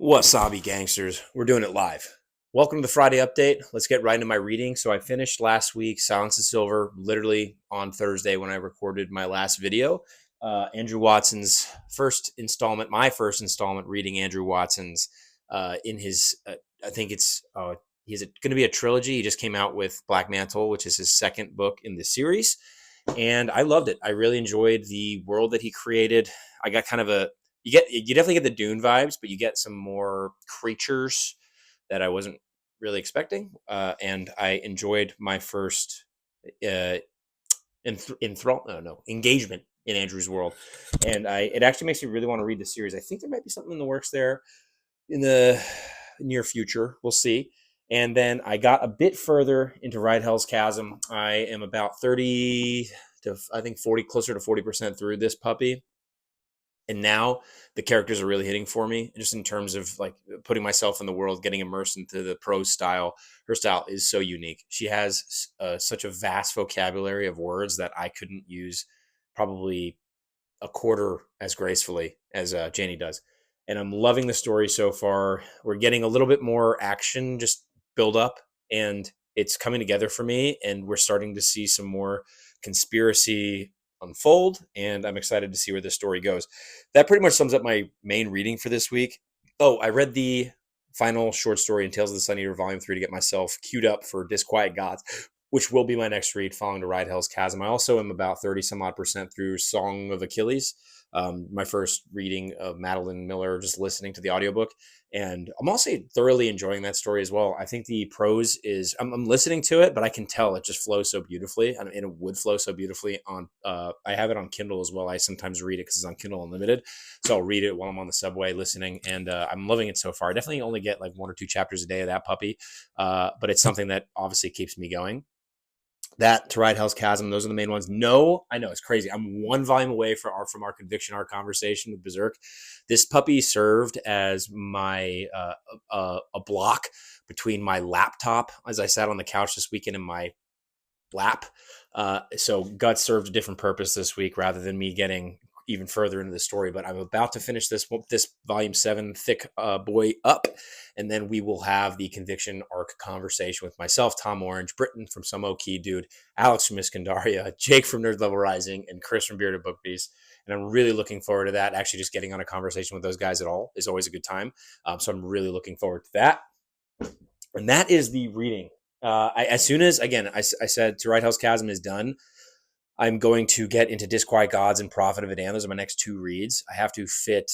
Wasabi gangsters, we're doing it live. Welcome to the Friday update. Let's get right into my reading. So I finished last week Silence of Silver, literally on Thursday when I recorded my last video. Andrew Watson's first installment, my first installment reading Andrew Watson's in his, I think it's, he's going to be a trilogy. He just came out with Black Mantle, which is his second book in the series. And I loved it. I really enjoyed the world that he created. I got kind of a, you definitely get the Dune vibes, but you get some more creatures that I wasn't really expecting, and I enjoyed my first uh, engagement in Andrew's world, and it actually makes me really want to read the series. I think there might be something in the works there in the near future. We'll see. And then I got a bit further into Ride Hell's Chasm. I am about 30 to I think 40, closer to 40% through this puppy, and now the characters are really hitting for me just in terms of like putting myself in the world, getting immersed into the prose style. Her style is so unique. She has such a vast vocabulary of words that I couldn't use probably a quarter as gracefully as Janny does. And I'm loving the story so far. We're getting a little bit more action just build up, and it's coming together for me, and we're starting to see some more conspiracy unfold, and I'm excited to see where this story goes. That pretty much sums up my main reading for this week. Oh, I read the final short story in Tales of the Sun Eater Volume 3 to get myself queued up for Disquiet Gods, which will be my next read following to Ride Hell's Chasm. I also am about 30 some odd percent through Song of Achilles, my first reading of Madeline Miller, just listening to the audiobook. And I'm also thoroughly enjoying that story as well. I think the prose is, I'm listening to it, but I can tell it just flows so beautifully, and it would flow so beautifully on, I have it on Kindle as well. I sometimes read it because it's on Kindle Unlimited. So I'll read it while I'm on the subway listening, and I'm loving it so far. I definitely only get like 1 or 2 chapters a day of that puppy, but it's something that obviously keeps me going. That to Ride Hell's Chasm, those are the main ones. No, I know it's crazy. I'm one volume away from our conviction, our conversation with Berserk. This puppy served as my a block between my laptop as I sat on the couch this weekend and my lap. So Guts served a different purpose this week rather than me getting even further into the story. But I'm about to finish this volume 7 thick boy up, and then we will have the conviction arc conversation with myself, Tom Orange, Britton from Some OK Dude, Alex from Iskandaria, Jake from Nerd Level Rising, and Chris from Bearded Book Beast. And I'm really looking forward to that. Actually, just getting on a conversation with those guys at all is always a good time. So I'm really looking forward to that. And that is the reading. As soon as, again, I said to Ride Hell's Chasm is done, I'm going to get into Disquiet Gods and Prophet of Edan. Those are my next 2 reads. I have to fit,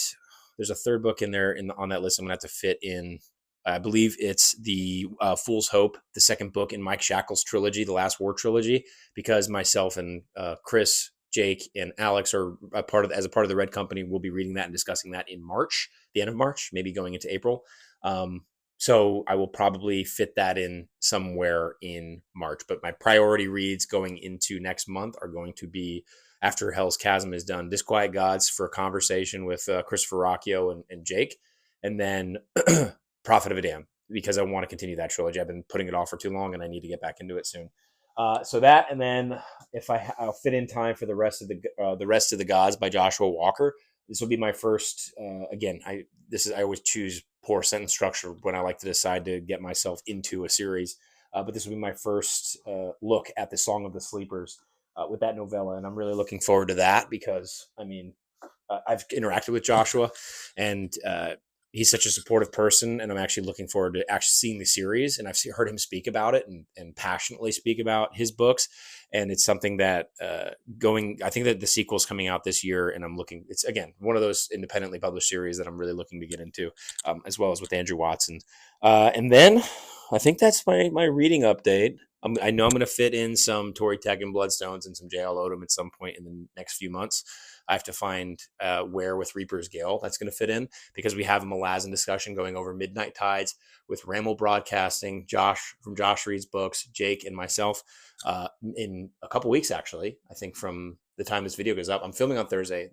there's a third book in there on that list I'm going to have to fit in. I believe it's the Fool's Hope, the second book in Mike Shackle's trilogy, the Last War trilogy, because myself and Chris, Jake, and Alex are as a part of the Red Company. We'll be reading that and discussing that in March, the end of March, maybe going into April. So I will probably fit that in somewhere in March. But my priority reads going into next month are going to be, after Hell's Chasm is done, Disquiet Gods for a conversation with Christopher Ruocchio and Jake, and then Prophet of Edan, because I want to continue that trilogy. I've been putting it off for too long, and I need to get back into it soon. So that, and then if I'll fit in time for the rest of the Gods by Joshua Walker. This will be my first. Again, I always choose poor sentence structure when I like to decide to get myself into a series. But this will be my first look at the Song of the Sleepers with that novella, and I'm really looking forward to that because I mean I've interacted with Joshua, and he's such a supportive person, and I'm actually looking forward to actually seeing the series. And I've heard him speak about it and passionately speak about his books, and it's something that I think that the sequel is coming out this year, and it's again one of those independently published series that I'm really looking to get into, as well as with Andrew Watson. And then I think that's my reading update. I know I'm going to fit in some Tory Tech and Bloodstones and some J.L. Odom at some point in the next few months. I have to find where with Reaper's Gale that's going to fit in, because we have a Malazan discussion going over Midnight Tides with Ramble Broadcasting, Josh from Josh Reads Books, Jake, and myself in a couple weeks, actually. I think from the time this video goes up. I'm filming on Thursday.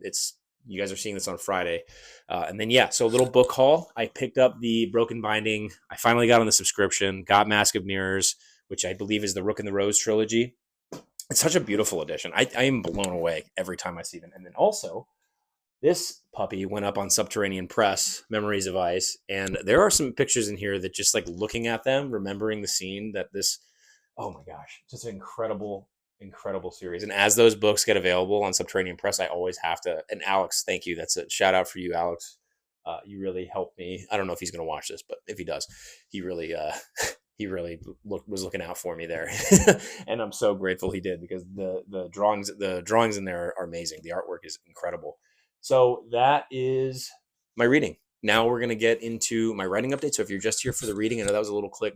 You guys are seeing this on Friday. And then, so a little book haul. I picked up the Broken Binding. I finally got on the subscription, got Mask of Mirrors, which I believe is the Rook and the Rose trilogy. It's such a beautiful edition. I am blown away every time I see them. And then also, This puppy went up on Subterranean Press, Memories of Ice, and there are some pictures in here that just like looking at them, remembering the scene that this, oh my gosh, just an incredible, incredible series. And as those books get available on Subterranean Press, I always have to, and Alex, thank you. That's a shout out for you, Alex. You really helped me. I don't know if he's going to watch this, but if he does, he really, he really was looking out for me there. And I'm so grateful he did, because the drawings in there are amazing. The artwork is incredible. So that is my reading. Now we're going to get into my writing update. So if you're just here for the reading, I know that was a little quick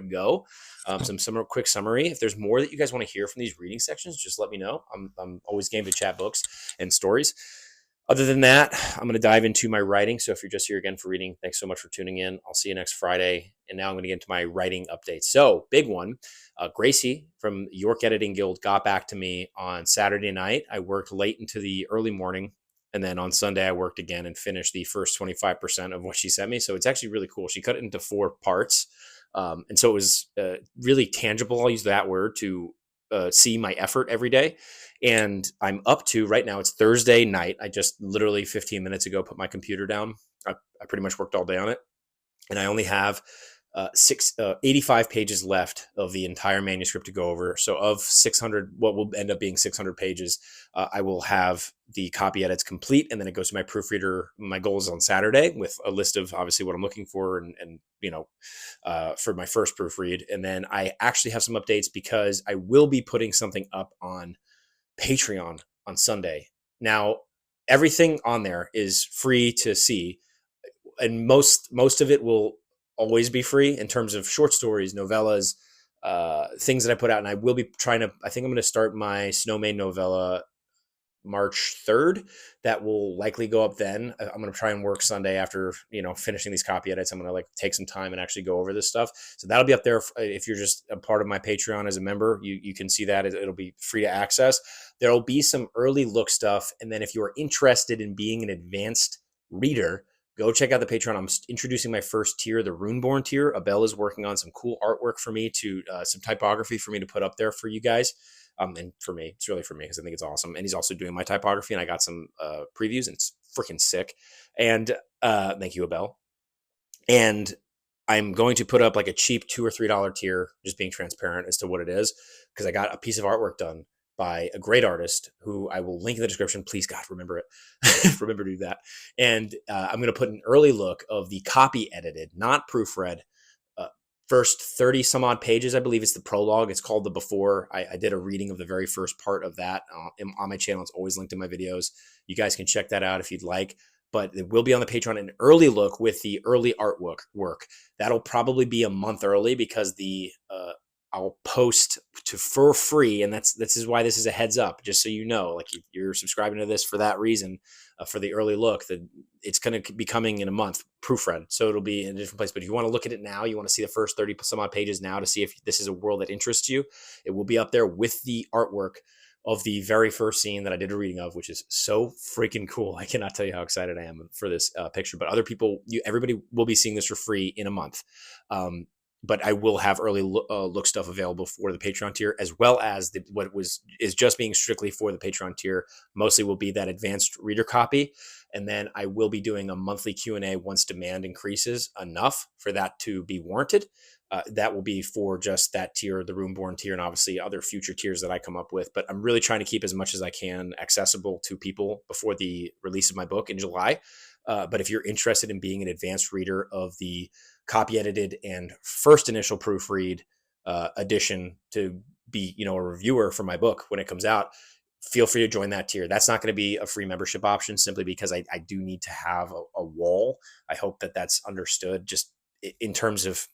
go. Some quick summary. If there's more that you guys want to hear from these reading sections, just let me know. I'm always game to chat books and stories. Other than that, I'm going to dive into my writing. So if you're just here again for reading, thanks so much for tuning in. I'll see you next Friday. And now I'm going to get into my writing updates. So big one, Gracie from York Editing Guild got back to me on Saturday night. I worked late into the early morning. And then on Sunday, I worked again and finished the first 25% of what she sent me. So it's actually really cool. She cut it into 4 parts. And so it was really tangible. I'll use that word to see my effort every day. And I'm up to right now, it's Thursday night. I just literally 15 minutes ago put my computer down. I pretty much worked all day on it. And I only have 85 pages left of the entire manuscript to go over. So of 600, what will end up being 600 pages, I will have the copy edits complete, and then it goes to my proofreader. My goal is on Saturday with a list of obviously what I'm looking for and for my first proofread. And then I actually have some updates because I will be putting something up on Patreon on Sunday. Now, everything on there is free to see, and most of it will always be free in terms of short stories, novellas, things that I put out. And I will be I think I'm going to start my Snowmaid novella March 3rd. That will likely go up then. I'm going to try and work Sunday after, finishing these copy edits. I'm going to take some time and actually go over this stuff. So that'll be up there. If you're just a part of my Patreon as a member, you can see that. It'll be free to access. There'll be some early look stuff. And then if you are interested in being an advanced reader, go check out the Patreon. I'm introducing my first tier, the Runeborn tier. Abel is working on some cool artwork for me some typography for me to put up there for you guys. And for me, it's really for me because I think it's awesome. And he's also doing my typography, and I got some previews, and it's freaking sick. And thank you, Abel. And I'm going to put up like a cheap $2 or $3 tier, just being transparent as to what it is, because I got a piece of artwork done by a great artist who I will link in the description. Please, God, remember it. Remember to do that. And I'm going to put an early look of the copy edited, not proofread, first 30 some odd pages. I believe it's the prologue. It's called The Before. I did a reading of the very first part of that on my channel. It's always linked in my videos. You guys can check that out if you'd like. But it will be on the Patreon, an early look with the early artwork work. That'll probably be a month early because I'll post for free, and this is why this is a heads up, just so you know, like you're subscribing to this for that reason, for the early look, that it's going to be coming in a month, proofread, so it'll be in a different place. But if you want to look at it now, you want to see the first 30 some odd pages now to see if this is a world that interests you, it will be up there with the artwork of the very first scene that I did a reading of, which is so freaking cool. I cannot tell you how excited I am for this picture, but other people, everybody will be seeing this for free in a month. But I will have early look stuff available for the Patreon tier, as well as is just being strictly for the Patreon tier. Mostly will be that advanced reader copy. And then I will be doing a monthly Q&A once demand increases enough for that to be warranted. That will be for just that tier, the Runeborn tier, and obviously other future tiers that I come up with. But I'm really trying to keep as much as I can accessible to people before the release of my book in July. But if you're interested in being an advanced reader of the copy edited and first initial proofread edition to be, a reviewer for my book when it comes out, feel free to join that tier. That's not going to be a free membership option simply because I do need to have a wall. I hope that that's understood just in terms of,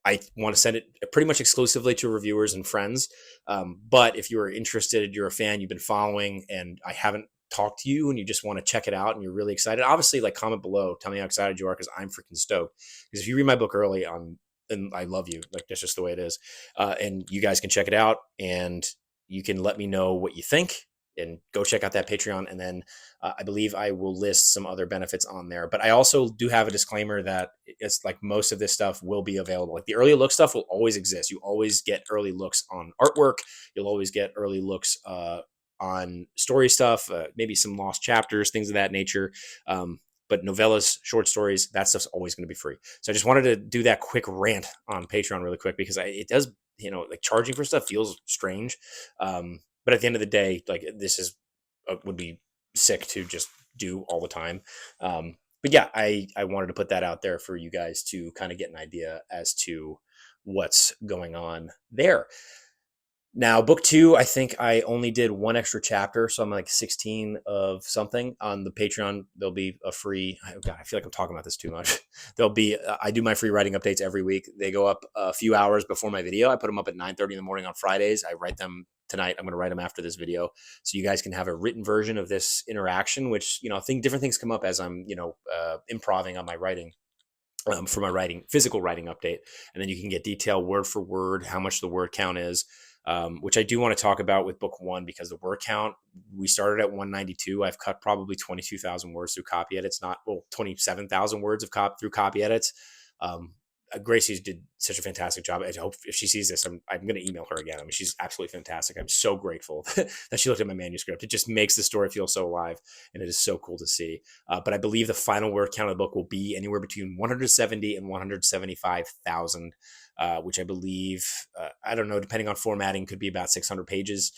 I want to send it pretty much exclusively to reviewers and friends. But if you're interested, you're a fan, you've been following, and I haven't talked to you and you just want to check it out and you're really excited, obviously, comment below, tell me how excited you are, because I'm freaking stoked. Because if you read my book early on, and I love you, that's just the way it is. And you guys can check it out and you can let me know what you think, and go check out that Patreon. And then I believe I will list some other benefits on there. But I also do have a disclaimer that it's like most of this stuff will be available. Like the early look stuff will always exist. You always get early looks on artwork. You'll always get early looks on story stuff, maybe some lost chapters, things of that nature. But novellas, short stories, that stuff's always going to be free. So I just wanted to do that quick rant on Patreon really quick because it does, like charging for stuff feels strange. But at the end of the day, like this is would be sick to just do all the time. But yeah, I wanted to put that out there for you guys to kind of get an idea as to what's going on there. Now, book 2, I think I only did one extra chapter, so I'm like 16 of something. On the Patreon, there'll be a free. Oh God, I feel like I'm talking about this too much. There'll be. I do my free writing updates every week. They go up a few hours before my video. I put them up at 9:30 in the morning on Fridays. I write them tonight. I'm going to write them after this video, so you guys can have a written version of this interaction. Which different things come up as I'm improving on my writing. For my physical writing update, and then you can get detail word for word how much the word count is, which I do want to talk about with book 1 because the word count, we started at 192. I've cut probably 22,000 words through copy edits, 27,000 words of through copy edits. Gracie's did such a fantastic job. I hope if she sees this, I'm going to email her again. I mean, she's absolutely fantastic. I'm so grateful that she looked at my manuscript. It just makes the story feel so alive, and it is so cool to see. But I believe the final word count of the book will be anywhere between 170 and 175,000, which I believe, I don't know, depending on formatting, could be about 600 pages.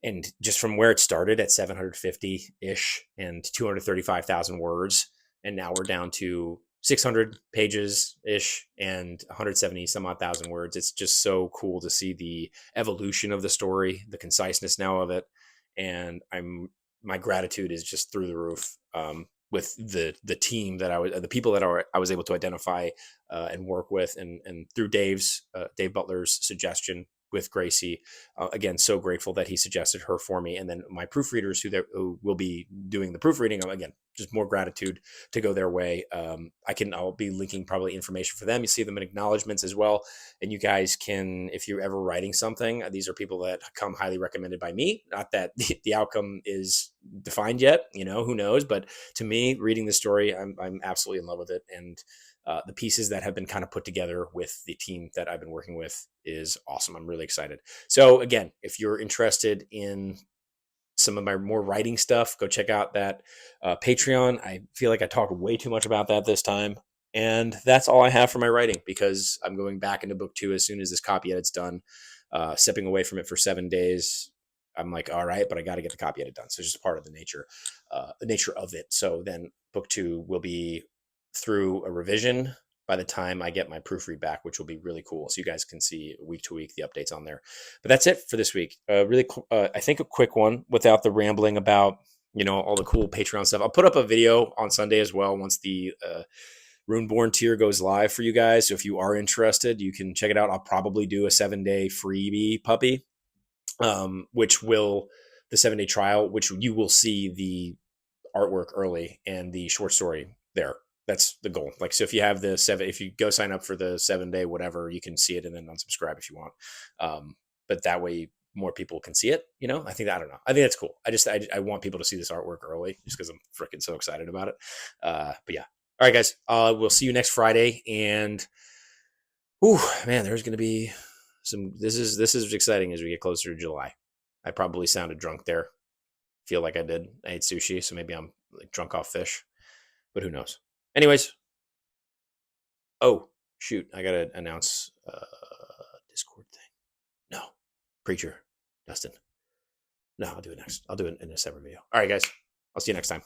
And just from where it started at 750-ish and 235,000 words, and now we're down to 600 pages ish and 170 some odd thousand words. It's just so cool to see the evolution of the story, the conciseness now of it. And my gratitude is just through the roof, with the team the people that I was able to identify and work with, and through Dave Butler's suggestion with Gracie. Again, so grateful that he suggested her for me. And then my proofreaders who will be doing the proofreading, again, just more gratitude to go their way. I'll be linking probably information for them. You see them in acknowledgements as well. And you guys can, if you're ever writing something, these are people that come highly recommended by me. Not that the outcome is defined yet, who knows? But to me, reading the story, I'm absolutely in love with it. And the pieces that have been kind of put together with the team that I've been working with is awesome. I'm really excited. So again, if you're interested in some of my more writing stuff, go check out that Patreon. I feel like I talked way too much about that this time. And that's all I have for my writing because I'm going back into book 2 as soon as this copy edit's done, stepping away from it for 7 days. I'm like, all right, but I got to get the copy edit done. So it's just part of the nature of it. So then book 2 will be through a revision by the time I get my proofread back, which will be really cool. So you guys can see week to week the updates on there. But that's it for this week. Really, I think a quick one without the rambling about all the cool Patreon stuff. I'll put up a video on Sunday as well once the Runeborn tier goes live for you guys. So if you are interested, you can check it out. I'll probably do a 7-day freebie puppy, which will the 7-day trial, which you will see the artwork early and the short story there. That's the goal. Like, so if you have if you go sign up for the 7-day, whatever, you can see it and then unsubscribe if you want. But that way more people can see it. I think that's cool. I want people to see this artwork early just because I'm freaking so excited about it. But yeah. All right, guys, we'll see you next Friday. And, man, there's going to be this is exciting as we get closer to July. I probably sounded drunk there. Feel like I did. I ate sushi, so maybe I'm like drunk off fish, but who knows? Anyways, oh shoot, I gotta announce Discord thing. No, Preacher, Dustin. No, I'll do it next. I'll do it in a separate video. All right, guys, I'll see you next time.